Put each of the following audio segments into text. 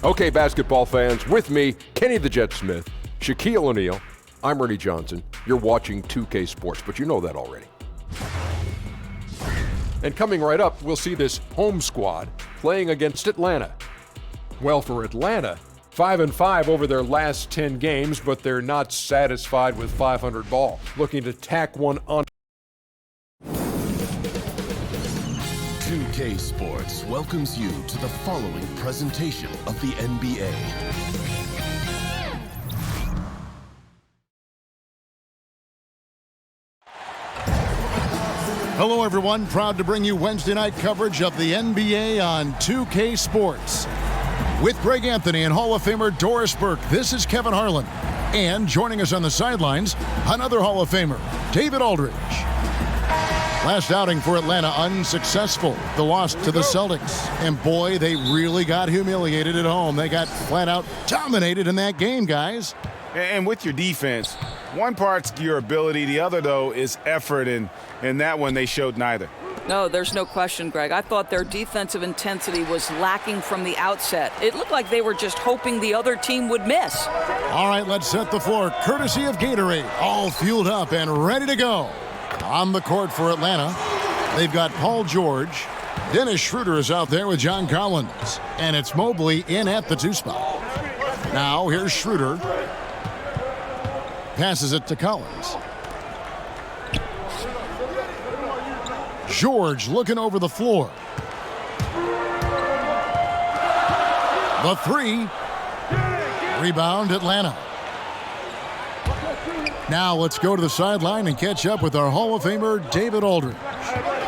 Okay, basketball fans, with me, Kenny the Jet Smith, Shaquille O'Neal, I'm Ernie Johnson. You're watching 2K Sports, but you know that already. And coming right up, we'll see this home squad playing against Atlanta. Well, for Atlanta, 5-5 over their last 10 games, but they're not satisfied with 500 ball, looking to tack one on. 2K Sports welcomes you to the following presentation of the NBA. Hello, everyone. Proud to bring you Wednesday night coverage of the NBA on 2K Sports. With Greg Anthony and Hall of Famer Doris Burke, this is Kevin Harlan. And joining us on the sidelines, another Hall of Famer, David Aldridge. Last outing for Atlanta unsuccessful. The loss to the Celtics. And boy, they really got humiliated at home. They got flat out dominated in that game, guys. And with your defense, one part's your ability, the other, though, is effort, and that one they showed neither. No, there's no question, Greg. I thought their defensive intensity was lacking from the outset. It looked like they were just hoping the other team would miss. All right, let's set the floor, courtesy of Gatorade. All fueled up and ready to go. On the court for Atlanta, they've got Paul George. Dennis Schroeder is out there with John Collins. And it's Mobley in at the 2 spot. Now, here's Schroeder. Passes it to Collins. George looking over the floor. The 3. Rebound, Atlanta. Now let's go to the sideline and catch up with our Hall of Famer, David Aldridge.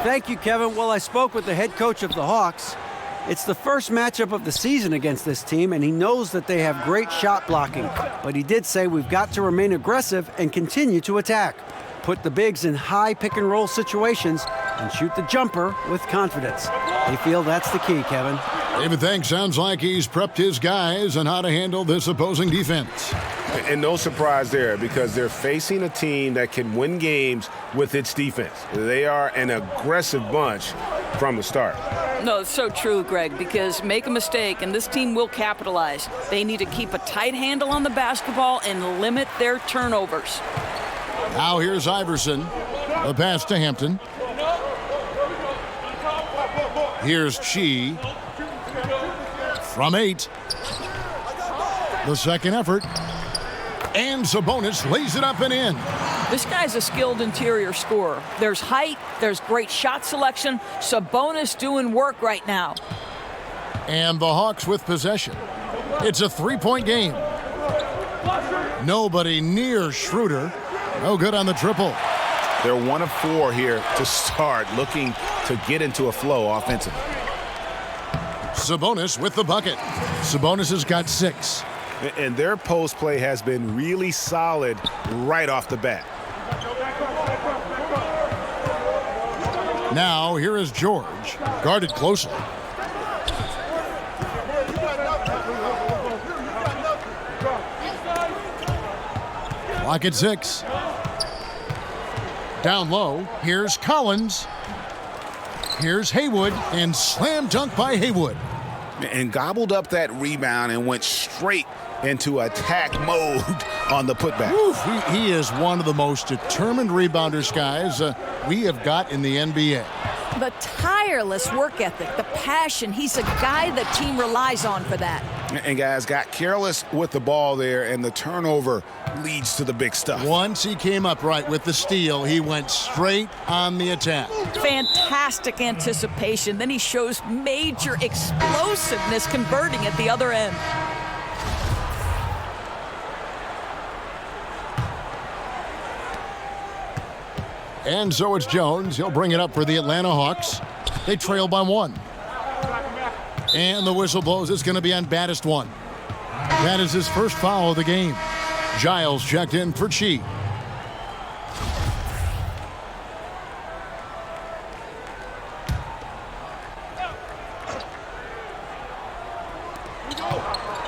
Thank you, Kevin. Well, I spoke with the head coach of the Hawks. It's the first matchup of the season against this team, and he knows that they have great shot blocking. But he did say we've got to remain aggressive and continue to attack. Put the bigs in high pick-and-roll situations and shoot the jumper with confidence. They feel that's the key, Kevin. David, thanks. Sounds like he's prepped his guys on how to handle this opposing defense. And no surprise there, because they're facing a team that can win games with its defense. They are an aggressive bunch from the start. No, it's so true, Greg, because make a mistake and this team will capitalize. They need to keep a tight handle on the basketball and limit their turnovers. Now here's Iverson. The pass to Hampton. Here's Chi. From 8. The second effort. And Sabonis lays it up and in. This guy's a skilled interior scorer. There's height, there's great shot selection. Sabonis doing work right now. And the Hawks with possession. It's a 3-point game. Nobody near Schroeder. No good on the triple. They're 1 of 4 here to start, looking to get into a flow offensively. Sabonis with the bucket. Sabonis has got 6. And their post play has been really solid right off the bat. Now here is George, guarded closely. Clock at 6. Down low, here's Collins. Here's Haywood, and slam dunk by Haywood. And gobbled up that rebound and went straight into attack mode on the putback. Oof, he is one of the most determined rebounders, guys, we have got in the NBA. The tireless work ethic, the passion, he's a guy the team relies on for that. And guys got careless with the ball there, and the turnover leads to the big stuff. Once he came up right with the steal, he went straight on the attack. Fantastic anticipation. Then he shows major explosiveness converting at the other end. And so it's Jones. He'll bring it up for the Atlanta Hawks. They trail by 1. And the whistle blows. It's going to be on baddest one. That is his first foul of the game. Giles checked in for Chi.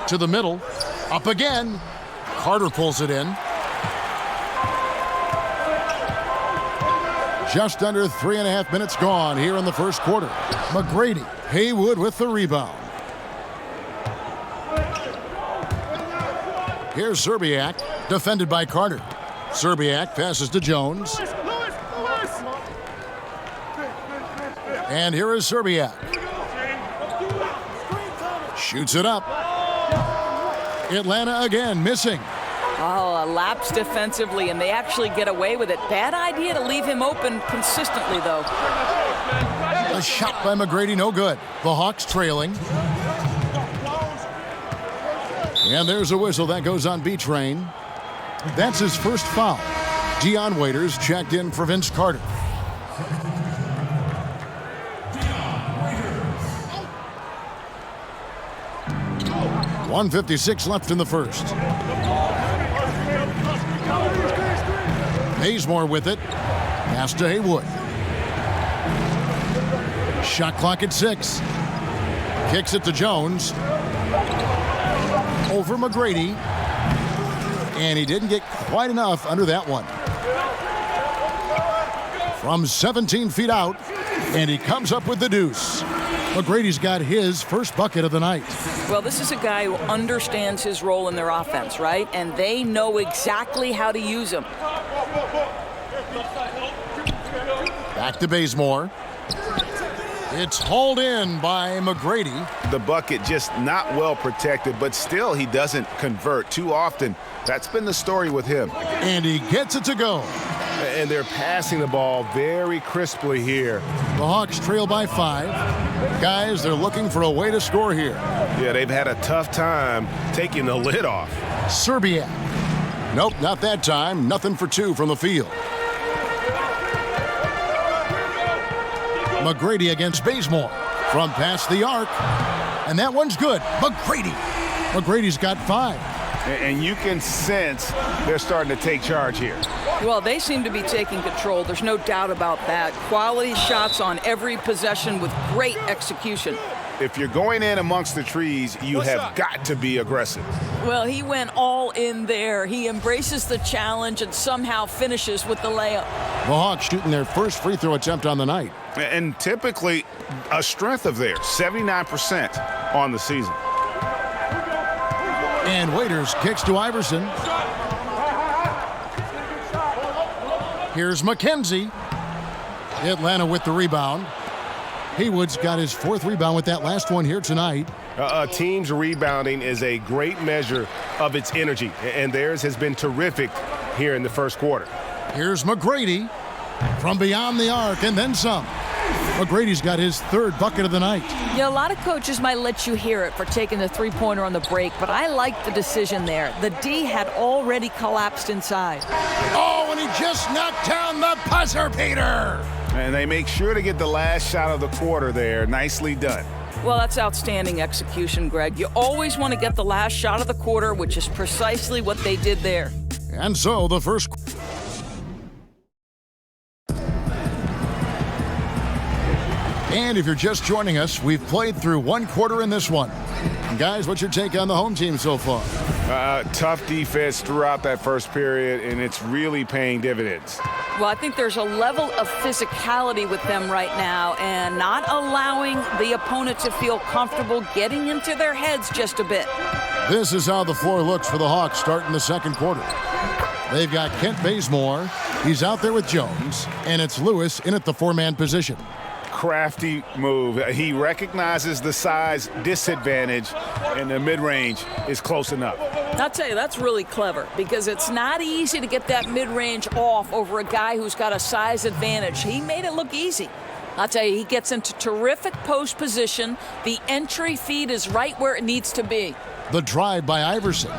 To the middle. Up again. Carter pulls it in. Just under 3.5 minutes gone here in the first quarter. McGrady, Haywood with the rebound. Here's Serbiak, defended by Carter. Serbiak passes to Jones. And here is Serbiak. Shoots it up. Atlanta again missing. Oh, a lapse defensively, and they actually get away with it. Bad idea to leave him open consistently, though. A shot by McGrady, no good. The Hawks trailing. And there's a whistle that goes on B-Train. That's his first foul. Dion Waiters checked in for Vince Carter. .156 left in the first. Bazemore with it. Pass to Haywood. Shot clock at 6. Kicks it to Jones. Over McGrady. And he didn't get quite enough under that one. From 17 feet out. And he comes up with the deuce. McGrady's got his first bucket of the night. Well, this is a guy who understands his role in their offense, right? And they know exactly how to use him. Back to Bazemore. It's hauled in by McGrady. The bucket just not well protected, but still he doesn't convert too often. That's been the story with him. And he gets it to go. And they're passing the ball very crisply here. The Hawks trail by 5. Guys, they're looking for a way to score here. Yeah, they've had a tough time taking the lid off. Serbiak. Nope, not that time. Nothing for 2 from the field. McGrady against Bazemore. From past the arc. And that one's good. McGrady. McGrady's got 5. And you can sense they're starting to take charge here. Well, they seem to be taking control. There's no doubt about that. Quality shots on every possession with great execution. If you're going in amongst the trees, you have got to be aggressive. Well, he went all in there. He embraces the challenge and somehow finishes with the layup. The Hawks shooting their first free throw attempt on the night. And typically a strength of theirs, 79% on the season. And Waiters kicks to Iverson. Here's McKenzie. Atlanta with the rebound. Haywood's got his 4th rebound with that last one here tonight. A team's rebounding is a great measure of its energy, and theirs has been terrific here in the first quarter. Here's McGrady from beyond the arc and then some. McGrady's got his 3rd bucket of the night. Yeah, a lot of coaches might let you hear it for taking the three-pointer on the break, but I like the decision there. The D had already collapsed inside. Oh, and he just knocked down the buzzer beater. And they make sure to get the last shot of the quarter there. Nicely done. Well, that's outstanding execution, Greg. You always want to get the last shot of the quarter, which is precisely what they did there. And so the first. And if you're just joining us, we've played through 1 quarter in this one. Guys, what's your take on the home team so far? Tough defense throughout that first period, and it's really paying dividends. Well, I think there's a level of physicality with them right now and not allowing the opponent to feel comfortable getting into their heads just a bit. This is how the floor looks for the Hawks starting the second quarter. They've got Kent Bazemore. He's out there with Jones, and it's Lewis in at the 4-man position. Crafty move. He recognizes the size disadvantage, and the mid-range is close enough. I'll tell you, that's really clever because it's not easy to get that mid-range off over a guy who's got a size advantage. He made it look easy. I'll tell you, he gets into terrific post position. The entry feed is right where it needs to be. The drive by Iverson,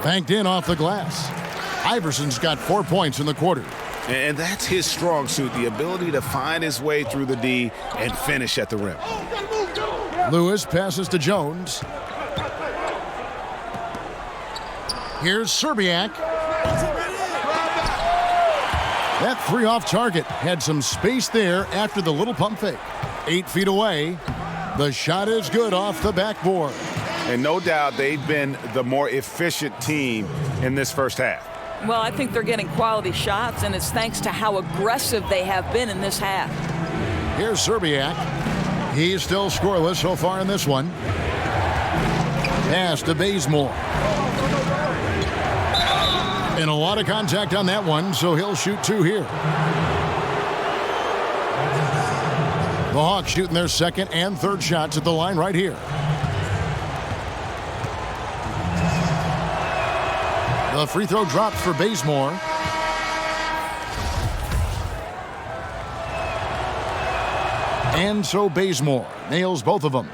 banked in off the glass. Iverson's got 4 points in the quarter. And that's his strong suit, the ability to find his way through the D and finish at the rim. Lewis passes to Jones. Here's Serbiak. That 3 off target had some space there after the little pump fake. 8 feet away. The shot is good off the backboard. And no doubt they've been the more efficient team in this first half. Well, I think they're getting quality shots, and it's thanks to how aggressive they have been in this half. Here's Serbiak. He's still scoreless so far in this one. Pass to Bazemore. And a lot of contact on that one, so he'll shoot 2 here. The Hawks shooting their second and third shots at the line right here. The free throw drops for Bazemore. And so Bazemore nails both of them.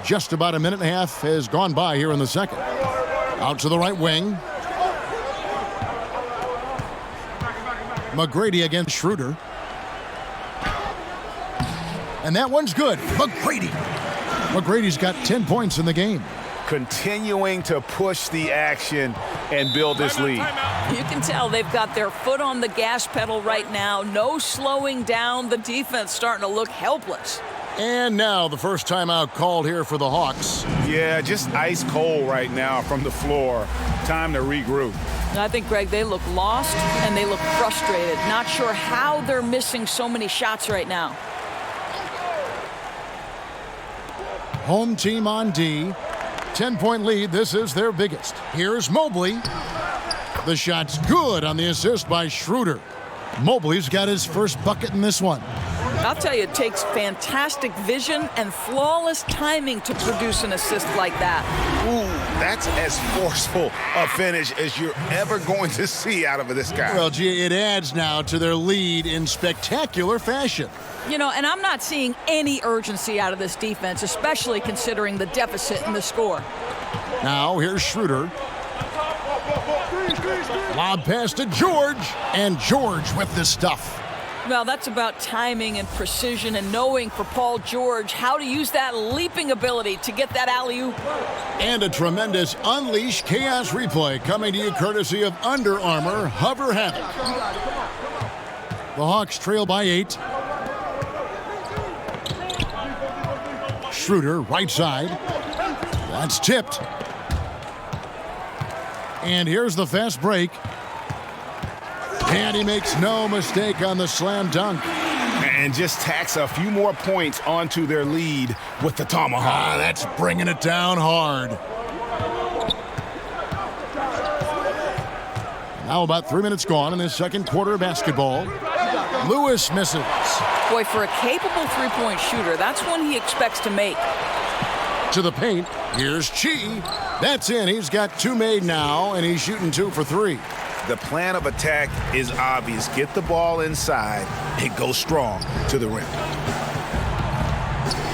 Just about a minute and a half has gone by here in the second. Out to the right wing. McGrady against Schroeder. And that one's good. McGrady's got 10 points in the game. Continuing to push the action and build this lead. You can tell they've got their foot on the gas pedal right now. No slowing down. The defense starting to look helpless. And now the first timeout called here for the Hawks. Yeah, just ice cold right now from the floor. Time to regroup. I think, Greg, they look lost and they look frustrated. Not sure how they're missing so many shots right now. Home team on D. 10-point lead. This is their biggest. Here's Mobley. The shot's good on the assist by Schroeder. Mobley's got his first bucket in this one. I'll tell you, it takes fantastic vision and flawless timing to produce an assist like that. Ooh, that's as forceful a finish as you're ever going to see out of this guy. Well, gee, it adds now to their lead in spectacular fashion. You know, and I'm not seeing any urgency out of this defense, especially considering the deficit in the score. Now here's Schroeder. Lob pass to George, and George with the stuff. Well, that's about timing and precision and knowing for Paul George how to use that leaping ability to get that alley-oop. And a tremendous Unleash Chaos replay coming to you courtesy of Under Armour Hover Havoc. The Hawks trail by 8. Schroeder, right side. That's tipped. And here's the fast break. And he makes no mistake on the slam dunk. And just tacks a few more points onto their lead with the tomahawk. That's bringing it down hard. Now about 3 minutes gone in this second quarter of basketball. Lewis misses. Boy, for a capable three-point shooter, that's one he expects to make. To the paint, here's Chi. That's in. He's got 2 made now, and he's shooting 2 for 3. The plan of attack is obvious. Get the ball inside and go strong to the rim.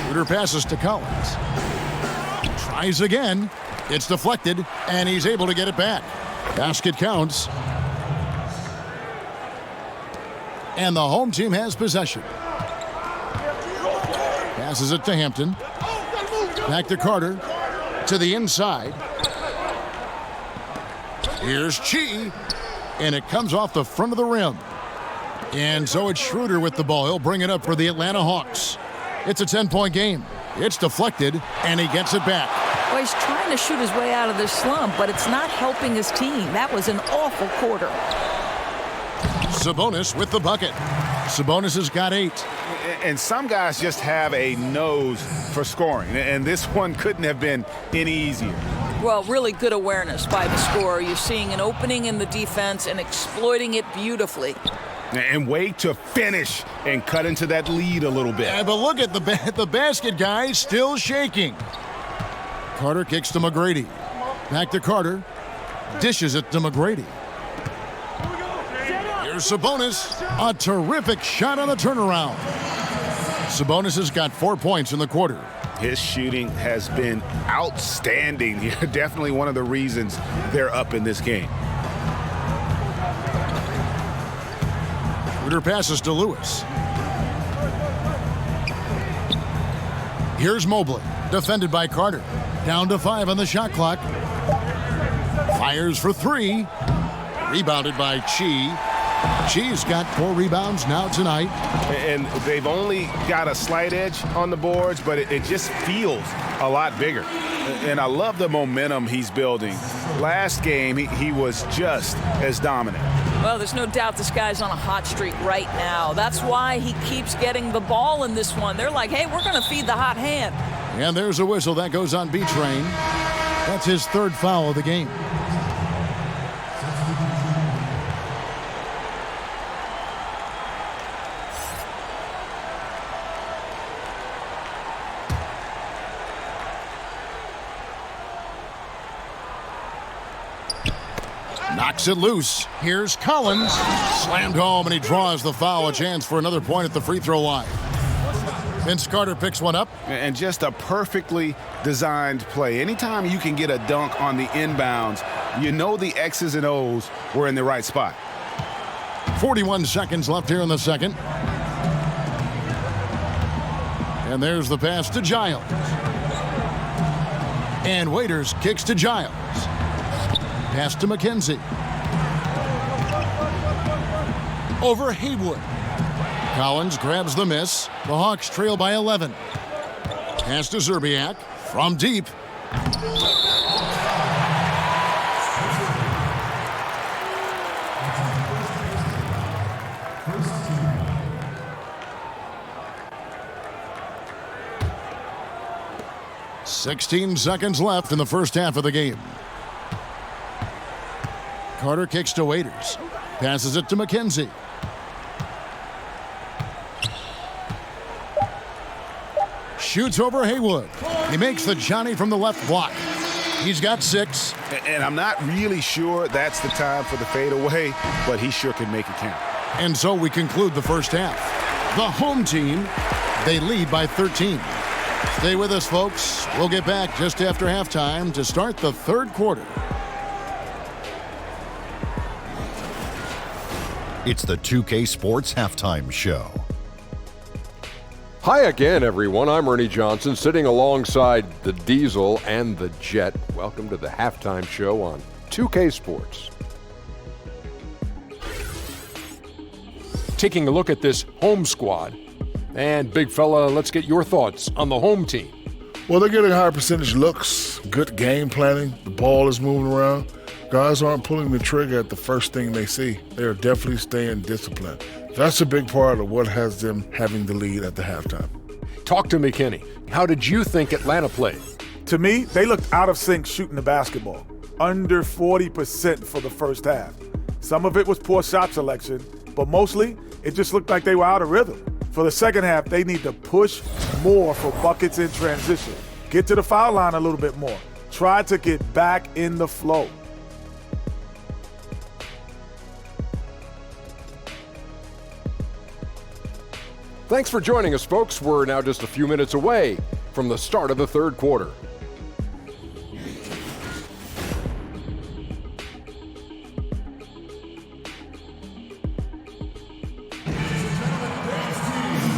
Schroeder passes to Collins. Tries again. It's deflected, and he's able to get it back. Basket counts. And the home team has possession. Passes it to Hampton. Back to Carter. To the inside. Here's Chi. And it comes off the front of the rim. And so it's Schroeder with the ball. He'll bring it up for the Atlanta Hawks. It's a 10-point game. It's deflected, and he gets it back. Well, he's trying to shoot his way out of this slump, but it's not helping his team. That was an awful quarter. Sabonis with the bucket. Sabonis has got 8. And some guys just have a nose for scoring, and this one couldn't have been any easier. Well, really good awareness by the scorer. You're seeing an opening in the defense and exploiting it beautifully. And wait to finish and cut into that lead a little bit. Yeah, but look at the basket guy still shaking. Carter kicks to McGrady. Back to Carter. Dishes it to McGrady. Here's Sabonis. A terrific shot on the turnaround. Sabonis has got 4 points in the quarter. His shooting has been outstanding. Definitely one of the reasons they're up in this game. Schroeder passes to Lewis. Here's Mobley, defended by Carter. Down to 5 on the shot clock. Fires for 3. Rebounded by Chi. Chi's got 4 rebounds now tonight. And they've only got a slight edge on the boards, but it just feels a lot bigger. And I love the momentum he's building. Last game, he was just as dominant. Well, there's no doubt this guy's on a hot streak right now. That's why he keeps getting the ball in this one. They're like, hey, we're going to feed the hot hand. And there's a whistle that goes on B-Train. That's his 3rd foul of the game. Knocks it loose. Here's Collins. Slammed home, and he draws the foul. A chance for another point at the free throw line. Vince Carter picks one up. And just a perfectly designed play. Anytime you can get a dunk on the inbounds, you know the X's and O's were in the right spot. 41 seconds left here in the second. And there's the pass to Giles. And Waiters kicks to Giles. Pass to McKenzie. Over Haywood. Collins grabs the miss. The Hawks trail by 11. Pass to Zerbiak from deep. "16 seconds left in the first half of the game. Carter kicks to Waiters. Passes it to McKenzie. Shoots over Haywood. He makes the Johnny from the left block. He's got 6. And I'm not really sure that's the time for the fadeaway, but he sure can make it count. And so we conclude the first half. The home team, they lead by 13. Stay with us, folks. We'll get back just after halftime to start the third quarter. It's the 2K Sports Halftime Show. Hi again, everyone. I'm Ernie Johnson, sitting alongside the Diesel and the Jet. Welcome to the halftime show on 2K Sports. Taking a look at this home squad. And big fella, let's get your thoughts on the home team. Well, they're getting higher percentage looks, good game planning. The ball is moving around. Guys aren't pulling the trigger at the first thing they see. They are definitely staying disciplined. That's a big part of what has them having the lead at the halftime. Talk to me, Kenny. How did you think Atlanta played? To me, they looked out of sync shooting the basketball. Under 40% for the first half. Some of it was poor shot selection, but mostly it just looked like they were out of rhythm. For the second half, they need to push more for buckets in transition. Get to the foul line a little bit more. Try to get back in the flow. Thanks for joining us, folks. We're now just a few minutes away from the start of the third quarter.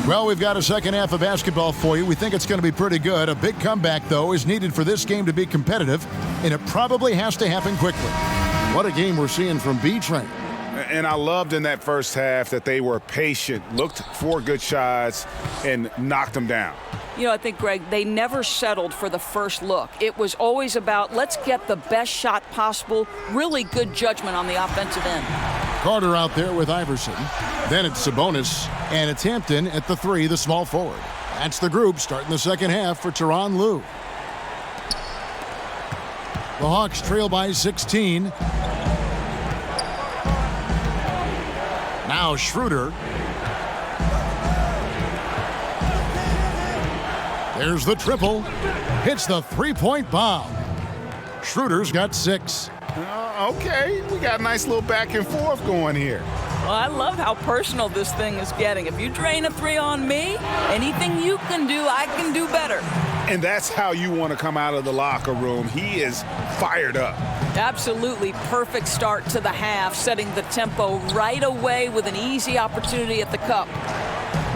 Well, we've got a second half of basketball for you. We think it's going to be pretty good. A big comeback, though, is needed for this game to be competitive, and it probably has to happen quickly. What a game we're seeing from B-Train. And I loved in that first half that they were patient, looked for good shots, and knocked them down. You know, I think, Greg, they never settled for the first look. It was always about, let's get the best shot possible. Really good judgment on the offensive end. Carter out there with Iverson. Then it's Sabonis, and it's Hampton at the 3, the small forward. That's the group starting the second half for Tyronn Lue. The Hawks trail by 16. Now Schroeder. There's the triple. Hits the three-point bomb. Schroeder's got 6. Okay, we got a nice little back and forth going here. Well, I love how personal this thing is getting. If you drain a 3 on me, anything you can do, I can do better. And that's how you want to come out of the locker room. He is fired up. Absolutely perfect start to the half, setting the tempo right away with an easy opportunity at the cup.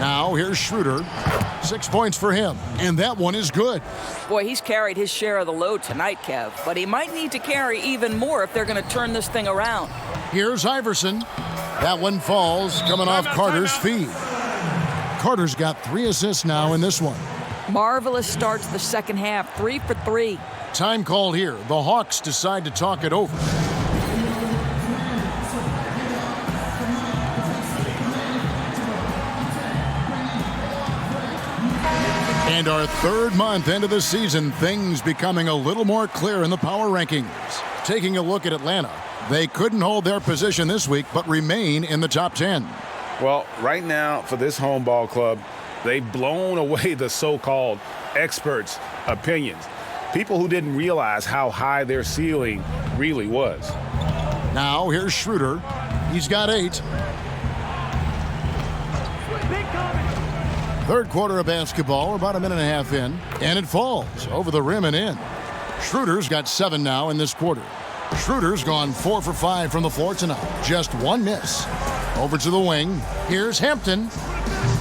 Now here's Schroeder. 6 points for him, and that one is good. Boy, he's carried his share of the load tonight, Kev, but he might need to carry even more if they're going to turn this thing around. Here's Iverson. That one falls, coming off Carter's feed. Carter's got 3 assists now in this one. Marvelous start to the second half, 3 for 3. Time called here. The Hawks decide to talk it over. And our third month into the season, things becoming a little more clear in the power rankings. Taking a look at Atlanta, they couldn't hold their position this week, but remain in the top 10. Well, right now for this home ball club, they've blown away the so-called experts' opinions. People who didn't realize how high their ceiling really was. Now here's Schroeder. He's got 8. Third quarter of basketball. We're about a minute and a half in. And it falls over the rim and in. Schroeder's got 7 now in this quarter. Schroeder's gone 4 for 5 from the floor tonight. Just 1 miss. Over to the wing. Here's Hampton.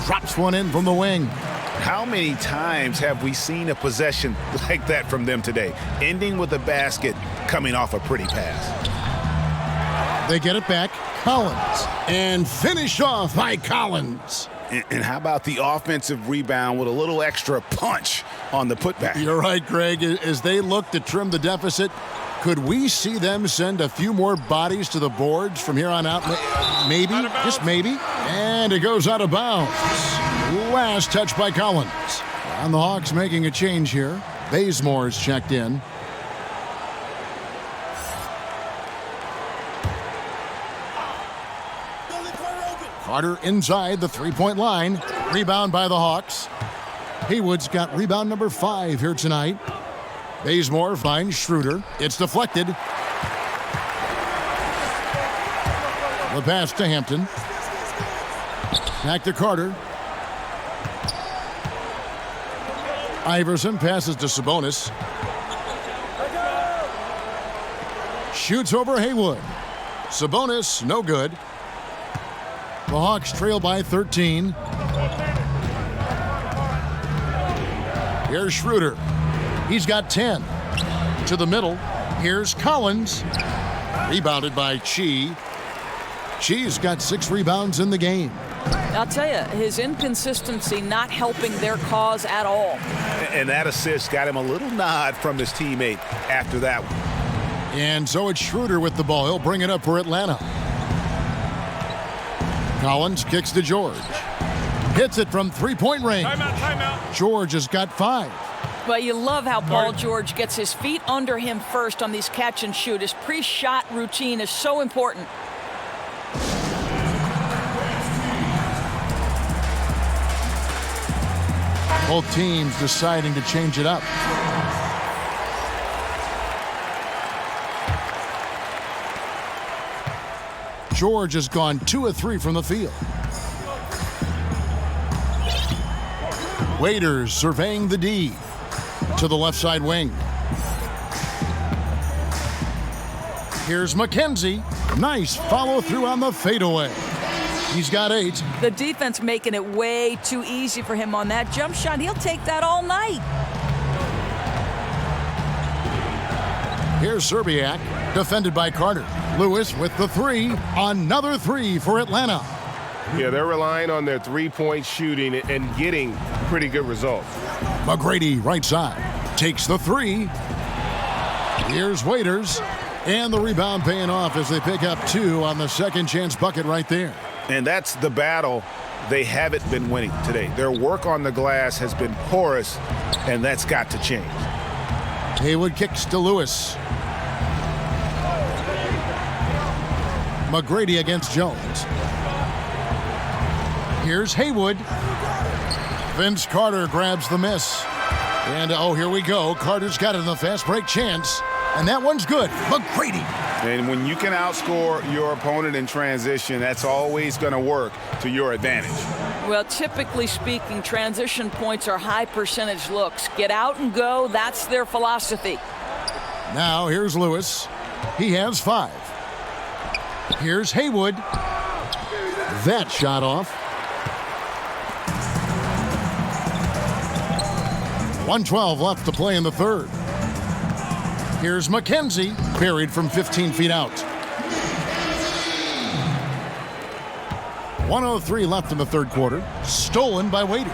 Drops one in from the wing. How many times have we seen a possession like that from them today? Ending with a basket, coming off a pretty pass. They get it back. Collins. And finished off by Collins. And how about the offensive rebound with a little extra punch on the putback? You're right, Greg. As they look to trim the deficit, could we see them send a few more bodies to the boards from here on out? Maybe, just maybe. And it goes out of bounds. Last touch by Collins. And the Hawks making a change here. Bazemore's checked in. Carter inside the three-point line. Rebound by the Hawks. Haywood's got rebound number 5 here tonight. Bazemore finds Schroeder. It's deflected. The pass to Hampton. Back to Carter. Iverson passes to Sabonis. Shoots over Haywood. Sabonis, no good. The Hawks trail by 13. Here's Schroeder. He's got 10. To the middle. Here's Collins. Rebounded by Chi. Chi's got 6 rebounds in the game. I'll tell you, his inconsistency not helping their cause at all. And that assist got him a little nod from his teammate after that one. And so it's Schroeder with the ball. He'll bring it up for Atlanta. Collins kicks to George. Hits it from three-point range. Timeout. George has got 5. But you love how Paul George gets his feet under him first on these catch and shoot. His pre-shot routine is so important. Both teams deciding to change it up. George has gone 2 of 3 from the field. Waiters surveying the D to the left side wing. Here's McKenzie. Nice follow through on the fadeaway. He's got 8. The defense making it way too easy for him on that jump shot. He'll take that all night. Here's Serbiak, defended by Carter. Lewis with the 3. Another 3 for Atlanta. Yeah, they're relying on their three-point shooting and getting pretty good results. McGrady, right side, takes the 3. Here's Waiters. And the rebound paying off as they pick up 2 on the second chance bucket right there. And that's the battle they haven't been winning today. Their work on the glass has been porous, and that's got to change. Haywood kicks to Lewis. McGrady against Jones. Here's Haywood. Vince Carter grabs the miss. And here we go. Carter's got it in the fast break chance. And that one's good. McGrady. And when you can outscore your opponent in transition, that's always going to work to your advantage. Well, typically speaking, transition points are high percentage looks. Get out and go. That's their philosophy. Now here's Lewis. He has 5. Here's Haywood. That shot off. 1:12 left to play in the third. Here's McKenzie, buried from 15 feet out. 1:03 left in the third quarter. Stolen by Waiters.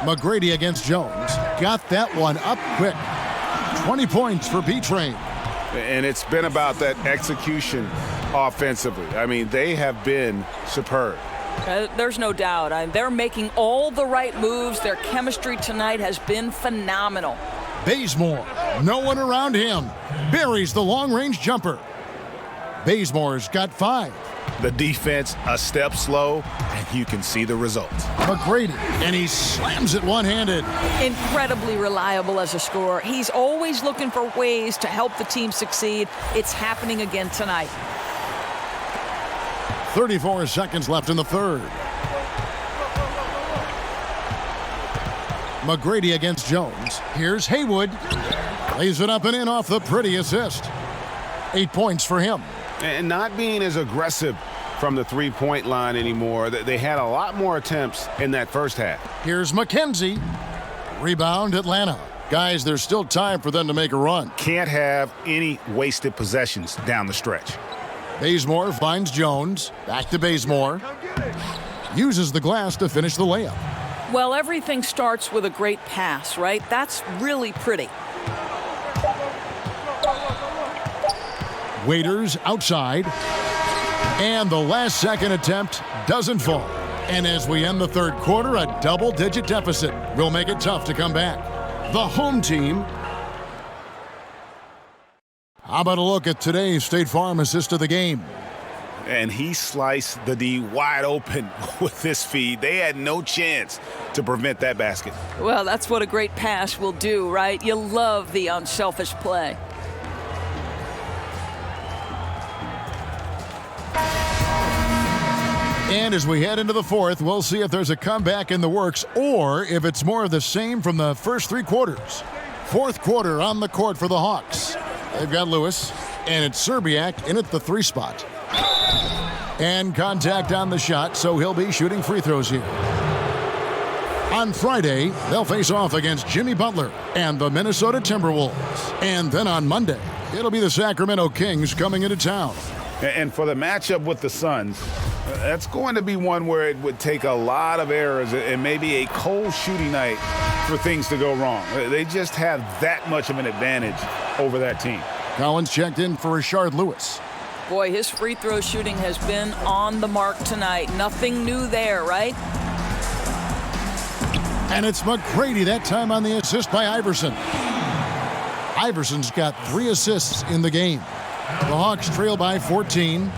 McGrady against Jones. Got that one up quick. 20 points for B-Train. And it's been about that execution offensively. I mean, they have been superb. There's no doubt. They're making all the right moves. Their chemistry tonight has been phenomenal. Bazemore, no one around him. Buries the long-range jumper. Bazemore's got 5. The defense a step slow, and you can see the results. McGrady, and he slams it one-handed. Incredibly reliable as a scorer. He's always looking for ways to help the team succeed. It's happening again tonight. 34 seconds left in the third. McGrady against Jones. Here's Haywood. Lays it up and in off the pretty assist. 8 points for him. And not being as aggressive from the three-point line anymore. They had a lot more attempts in that first half. Here's McKenzie. Rebound Atlanta. Guys, there's still time for them to make a run. Can't have any wasted possessions down the stretch. Bazemore finds Jones. Back to Bazemore. Uses the glass to finish the layup. Well, everything starts with a great pass, right? That's really pretty. Waiters outside. And the last second attempt doesn't fall. And as we end the third quarter, a double-digit deficit will make it tough to come back. The home team. How about a look at today's State Farm assist of the game? And he sliced the D wide open with this feed. They had no chance to prevent that basket. Well, that's what a great pass will do, right? You love the unselfish play. And as we head into the fourth, we'll see if there's a comeback in the works or if it's more of the same from the first three quarters. Fourth quarter on the court for the Hawks. They've got Lewis, and it's Serbiak in at the 3 spot. And contact on the shot, so he'll be shooting free throws here. On Friday, they'll face off against Jimmy Butler and the Minnesota Timberwolves. And then on Monday, it'll be the Sacramento Kings coming into town. And for the matchup with the Suns, that's going to be one where it would take a lot of errors and maybe a cold shooting night for things to go wrong. They just have that much of an advantage over that team. Collins checked in for Rashard Lewis. Boy, his free throw shooting has been on the mark tonight. Nothing new there, right? And it's McGrady that time on the assist by Iverson. Iverson's got 3 assists in the game. The Hawks trail by 14.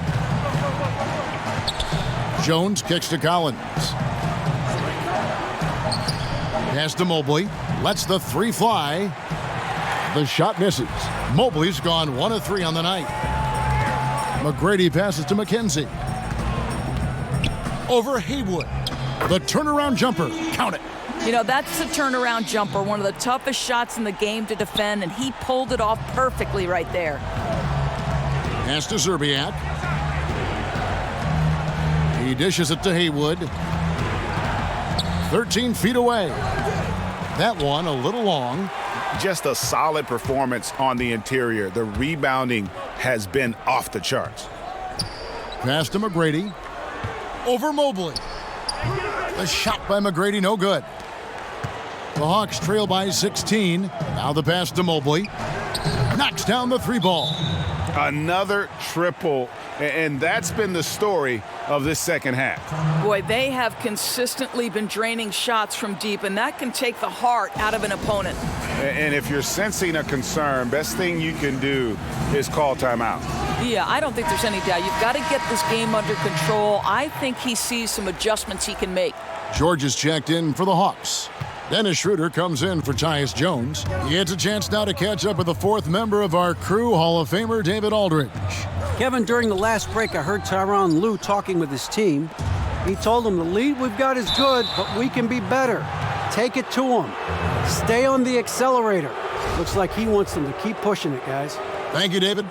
Jones kicks to Collins. Pass to Mobley. Lets the 3 fly. The shot misses. Mobley's gone 1 of 3 on the night. McGrady passes to McKenzie. Over Haywood. The turnaround jumper. Count it. You know, that's the turnaround jumper, one of the toughest shots in the game to defend, and he pulled it off perfectly right there. Pass to Serbiak. He dishes it to Haywood. 13 feet away. That one a little long. Just a solid performance on the interior. The rebounding has been off the charts. Pass to McGrady. Over Mobley. The shot by McGrady, no good. The Hawks trail by 16. Now the pass to Mobley. Knocks down the 3 ball. Another triple, and that's been the story of this second half. Boy, they have consistently been draining shots from deep, and that can take the heart out of an opponent. And if you're sensing a concern, best thing you can do is call timeout. Yeah, I don't think there's any doubt. You've got to get this game under control. I think he sees some adjustments he can make. George is checked in for the Hawks. Dennis Schroeder comes in for Tyus Jones. He gets a chance now to catch up with the 4th member of our crew, Hall of Famer David Aldridge. Kevin, during the last break, I heard Tyronn Lue talking with his team. He told them the lead we've got is good, but we can be better. Take it to them. Stay on the accelerator. Looks like he wants them to keep pushing it, guys. Thank you, David.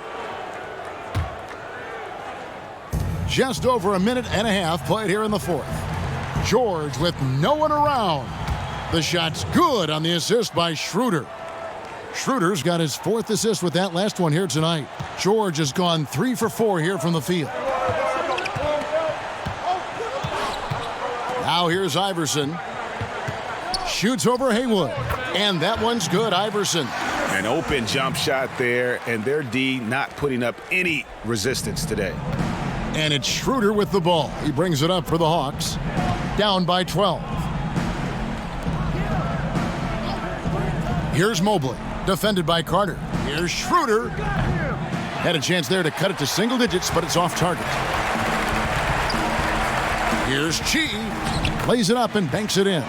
Just over a minute and a half played here in the 4th. George with no one around. The shot's good on the assist by Schroeder. Schroeder's got his 4th assist with that last one here tonight. George has gone 3 for 4 here from the field. Now here's Iverson. Shoots over Haywood. And that one's good, Iverson. An open jump shot there, and their D not putting up any resistance today. And it's Schroeder with the ball. He brings it up for the Hawks. Down by 12. Here's Mobley, defended by Carter. Here's Schroeder. Had a chance there to cut it to single digits, but it's off target. Here's Chi. Plays it up and banks it in.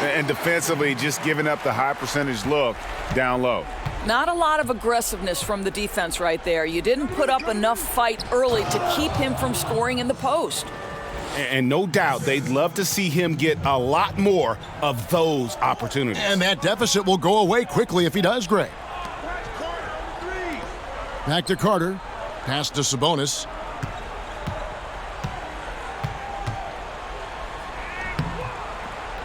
And defensively, just giving up the high percentage look down low. Not a lot of aggressiveness from the defense right there. You didn't put up enough fight early to keep him from scoring in the post. And no doubt they'd love to see him get a lot more of those opportunities. And that deficit will go away quickly if he does, Greg. Back to Carter. Pass to Sabonis.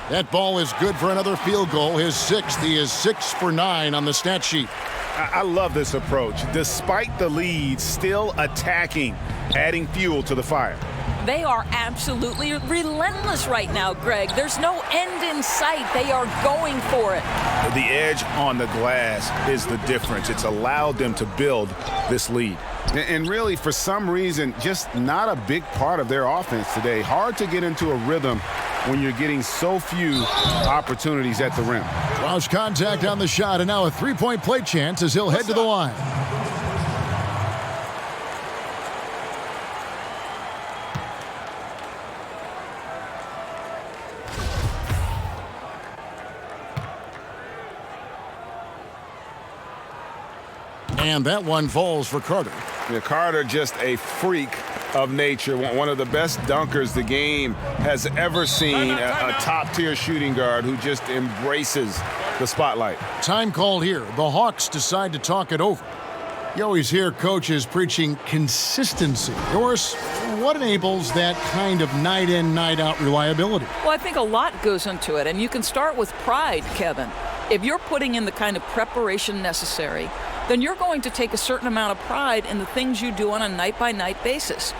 That ball is good for another field goal. His sixth. He is 6 for 9 on the stat sheet. I love this approach. Despite the lead, still attacking, adding fuel to the fire. They are absolutely relentless right now, Greg. There's no end in sight. They are going for it. The edge on the glass is the difference. It's allowed them to build this lead. And really, for some reason, just not a big part of their offense today. Hard to get into a rhythm when you're getting so few opportunities at the rim. Lost contact on the shot, and now a three-point play chance as he'll head to the line. And that one falls for Carter. Yeah, Carter, just a freak of nature. One of the best dunkers the game has ever seen. A top-tier shooting guard who just embraces the spotlight. Time called here. The Hawks decide to talk it over. You always hear coaches preaching consistency. Doris, what enables that kind of night-in, night-out reliability? Well, I think a lot goes into it, and you can start with pride, Kevin. If you're putting in the kind of preparation necessary, then you're going to take a certain amount of pride in the things you do on a night-by-night basis.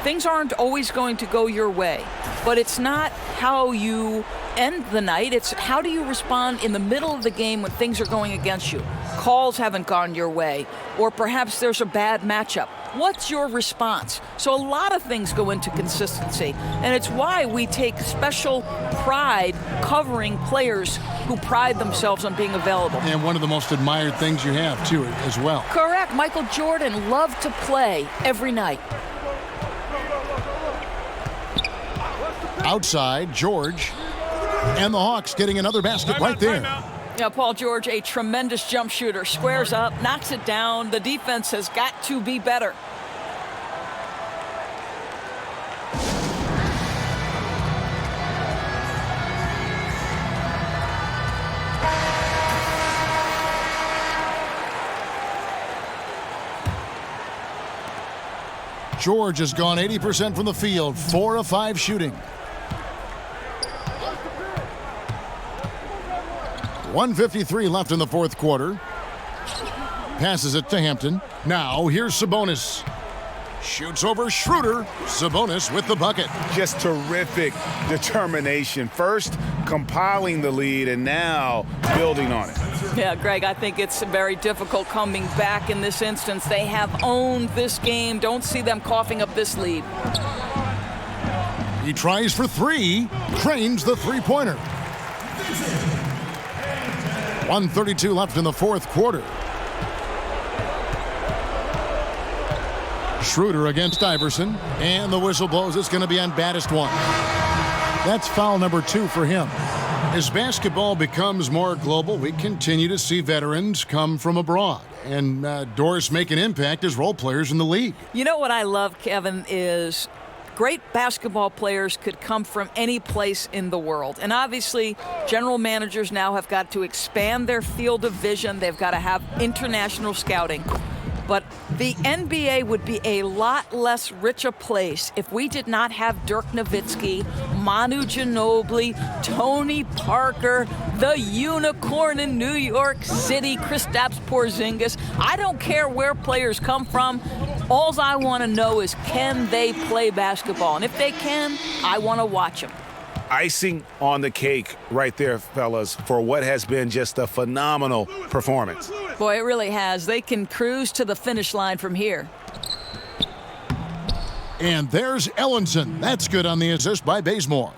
Things aren't always going to go your way, but it's not how you end the night. It's how do you respond in the middle of the game when things are going against you. Calls haven't gone your way, or perhaps there's a bad matchup. What's your response? So a lot of things go into consistency, and it's why we take special pride covering players who pride themselves on being available. And one of the most admired things you have, too, as well. Correct. Michael Jordan loved to play every night. Outside, George. And the Hawks getting another basket right there. Yeah, Paul George, a tremendous jump shooter. Squares up, knocks it down. The defense has got to be better. George has gone 80% from the field, 4 of 5 shooting. 1:53 left in the fourth quarter. Passes it to Hampton. Now here's Sabonis. Shoots over Schroeder. Sabonis with the bucket. Just terrific determination. First compiling the lead and now building on it. Yeah, Greg, I think it's very difficult coming back in this instance. They have owned this game. Don't see them coughing up this lead. He tries for 3. Cranes the three-pointer. 1:32 left in the fourth quarter. Schroeder against Iverson, and the whistle blows. It's going to be on baddest one. That's foul number 2 for him. As basketball becomes more global, we continue to see veterans come from abroad and Doris make an impact as role players in the league. You know what I love, Kevin, is great basketball players could come from any place in the world. And obviously, general managers now have got to expand their field of vision. They've got to have international scouting. But the NBA would be a lot less rich a place if we did not have Dirk Nowitzki, Manu Ginobili, Tony Parker, the unicorn in New York City, Kristaps Porzingis. I don't care where players come from. All I want to know is, can they play basketball? And if they can, I want to watch them. Icing on the cake right there, fellas, for what has been just a phenomenal performance. Boy, it really has. They can cruise to the finish line from here. And there's Ellenson. That's good on the assist by Bazemore.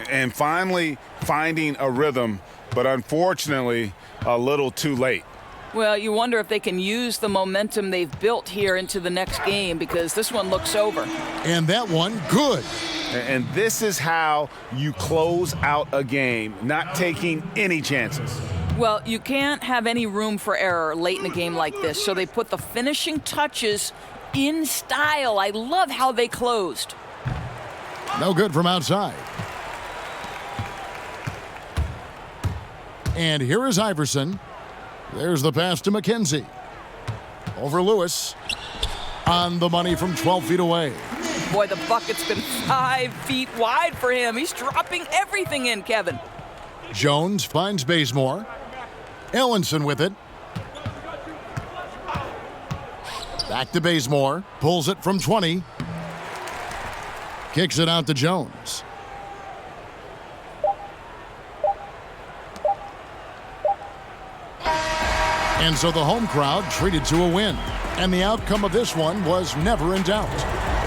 And finally finding a rhythm, but unfortunately a little too late. Well, you wonder if they can use the momentum they've built here into the next game, because this one looks over. And that one, good. And this is how you close out a game, not taking any chances. Well, you can't have any room for error late in a game like this, so they put the finishing touches in style. I love how they closed. No good from outside. And here is Iverson. There's the pass to McKenzie. Over Lewis. On the money from 12 feet away. Boy, the bucket's been 5 feet wide for him. He's dropping everything in, Kevin. Jones finds Bazemore. Ellenson with it. Back to Bazemore. Pulls it from 20. Kicks it out to Jones. And so the home crowd treated to a win. And the outcome of this one was never in doubt.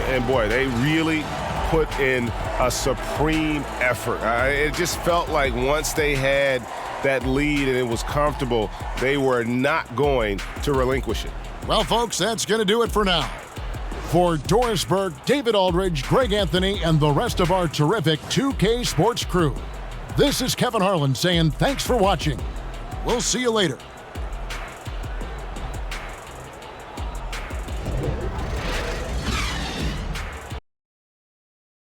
And boy, they really put in a supreme effort. It just felt like once they had that lead and it was comfortable, they were not going to relinquish it. Well, folks, that's going to do it for now. For Doris Burke, David Aldridge, Greg Anthony, and the rest of our terrific 2K Sports crew, this is Kevin Harlan saying thanks for watching. We'll see you later.